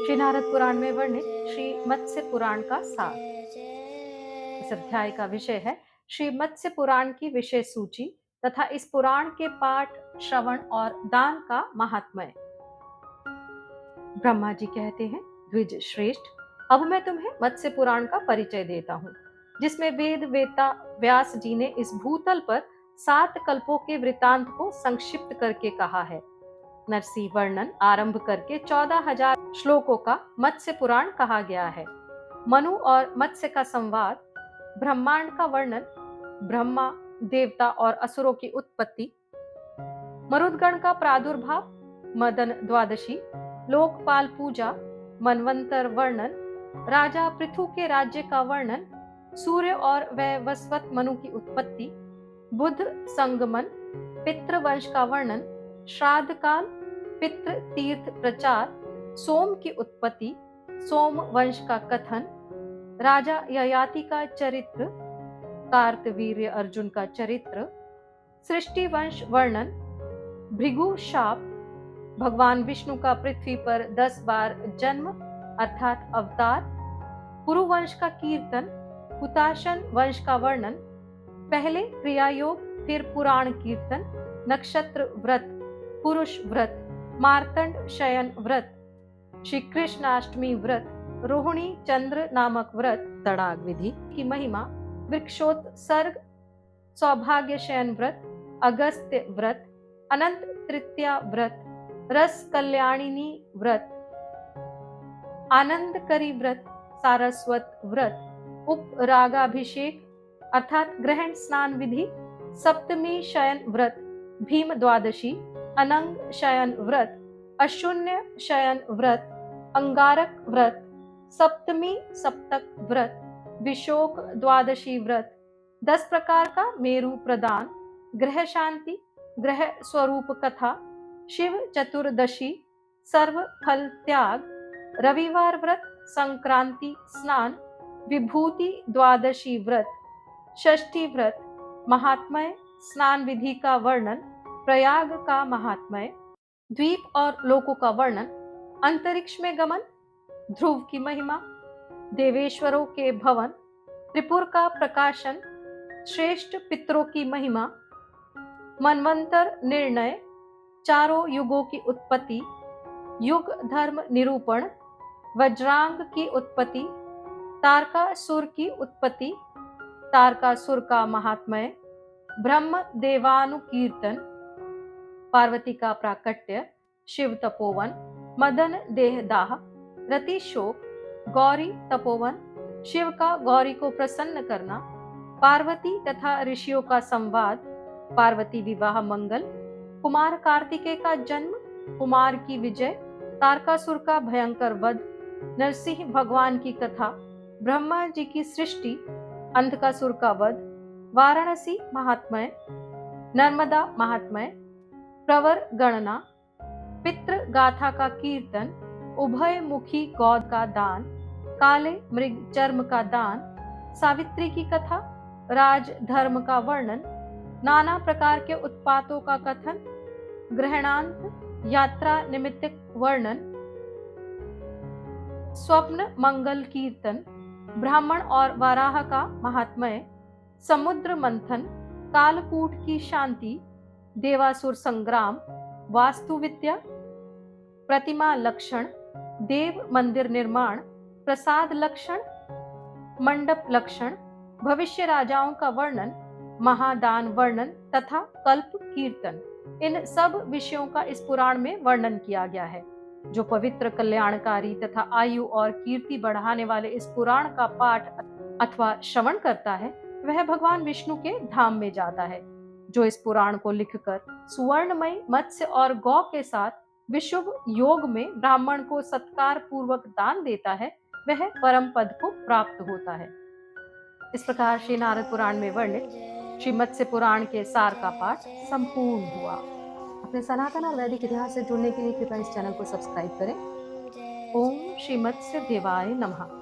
श्री नारद पुराण में वर्णित श्री मत्स्य पुराण का सार। इस अध्याय का विषय है श्री मत्स्य पुराण की विषय सूची तथा इस पुराण के पाठ, श्रवण और दान का महात्म्य। ब्रह्मा जी कहते हैं, द्विज श्रेष्ठ, अब मैं तुम्हें मत्स्य पुराण का परिचय देता हूँ, जिसमें वेद वेता व्यास जी ने इस भूतल पर 7 कल्पों के वृतांत को संक्षिप्त करके कहा है। नरसी वर्णन आरंभ करके 14,000 श्लोकों का मत्स्य पुराण कहा गया है। मनु और मत्स्य का संवाद, ब्रह्मांड का वर्णन, ब्रह्मा, देवता और असुरों की उत्पत्ति, मरुदगण का प्रादुर्भाव, मदन द्वादशी, लोकपाल पूजा, मनवंतर वर्णन, राजा पृथु के राज्य का वर्णन, सूर्य और वैवस्वत मनु की उत्पत्ति, बुध संगमन, पितृवंश का वर्णन, श्राद्ध काल, पितृ तीर्थ प्रचार, सोम की उत्पत्ति, सोम वंश का कथन, राजा ययाति का चरित्र, कार्तवीर्य अर्जुन का चरित्र, सृष्टि वंश वर्णन, भृगु शाप, भगवान विष्णु का पृथ्वी पर 10 बार जन्म अर्थात अवतार, पुरुवंश का कीर्तन, हुताशन वंश का वर्णन, पहले क्रियायोग फिर पुराण कीर्तन, नक्षत्र व्रत, पुरुष व्रत, मार्तंड शयन व्रत, श्री कृष्णाष्टमी व्रत, रोहिणी चंद्र नामक व्रत, तड़ाग विधि की महिमा, वृक्षोत्सर्ग, सौभाग्य शयन व्रत, अगस्त्य व्रत, अनंत तृतीया व्रत, रस कल्याणिनी व्रत, आनंदकरी व्रत, सारस्वत व्रत, उपरागाभिषेक अर्थात ग्रहण स्नान विधि, सप्तमी शयन व्रत, भीम द्वादशी, अनंग शयन व्रत, अशून्य शयन व्रत, अंगारक व्रत, सप्तमी सप्तक व्रत, विशोक द्वादशी व्रत, 10 प्रकार का मेरु प्रदान, ग्रह शांति, ग्रह स्वरूप कथा, शिव चतुर्दशी, सर्व फल त्याग, रविवार व्रत, संक्रांति स्नान, विभूति द्वादशी व्रत, षष्ठी व्रत, महात्म्य, स्नान विधि का वर्णन, प्रयाग का महात्म्य, द्वीप और लोकों का वर्णन, अंतरिक्ष में गमन, ध्रुव की महिमा, देवेश्वरों के भवन, त्रिपुर का प्रकाशन, श्रेष्ठ पितरों की महिमा, मनवंतर निर्णय, चारों युगों की उत्पत्ति, युग धर्म निरूपण, वज्रांग की उत्पत्ति, तारकासुर की उत्पत्ति, तारकासुर का महात्म्य, ब्रह्म देवानुकीर्तन, पार्वती का प्राकट्य, शिव तपोवन, मदन देहदाह, रति शोक, गौरी तपोवन, शिव का गौरी को प्रसन्न करना, पार्वती तथा ऋषियों का संवाद, पार्वती विवाह मंगल, कुमार कार्तिकेय का जन्म, कुमार की विजय, तारकासुर का भयंकर वध, नरसिंह भगवान की कथा, ब्रह्मा जी की सृष्टि, अंधकासुर का वध, वाराणसी महात्म्य, नर्मदा महात्म्य, प्रवर गणना, पितृ गाथा का कीर्तन, उभय मुखी गौद का दान, काले मृग चर्म का दान, सावित्री की कथा, राज धर्म का वर्णन, नाना प्रकार के उत्पातों का कथन, ग्रहणांत, यात्रा निमित्तक वर्णन, स्वप्न मंगल कीर्तन, ब्राह्मण और वाराह का महात्म्य, समुद्र मंथन, कालकूट की शांति, देवासुर संग्राम, वास्तु विद्या, प्रतिमा लक्षण, देव मंदिर निर्माण, प्रसाद लक्षण, मंडप लक्षण, भविष्य राजाओं का वर्णन, महादान वर्णन तथा कल्प कीर्तन, इन सब विषयों का इस पुराण में वर्णन किया गया है। जो पवित्र, कल्याणकारी तथा आयु और कीर्ति बढ़ाने वाले इस पुराण का पाठ अथवा श्रवण करता है, वह भगवान विष्णु के धाम में जाता है। जो इस पुराण को लिखकर सुवर्णमय मत्स्य और गौ के साथ विशुभ योग में ब्राह्मण को सत्कार पूर्वक दान देता है, वह परम पद को प्राप्त होता है। इस प्रकार श्री नारद पुराण में वर्णित श्री मत्स्य पुराण के सार का पाठ संपूर्ण हुआ। अपने सनातन और वैदिक इतिहास से जुड़ने के लिए कृपया इस चैनल को सब्सक्राइब करें। ओम श्री मत्स्य देवाय नमः।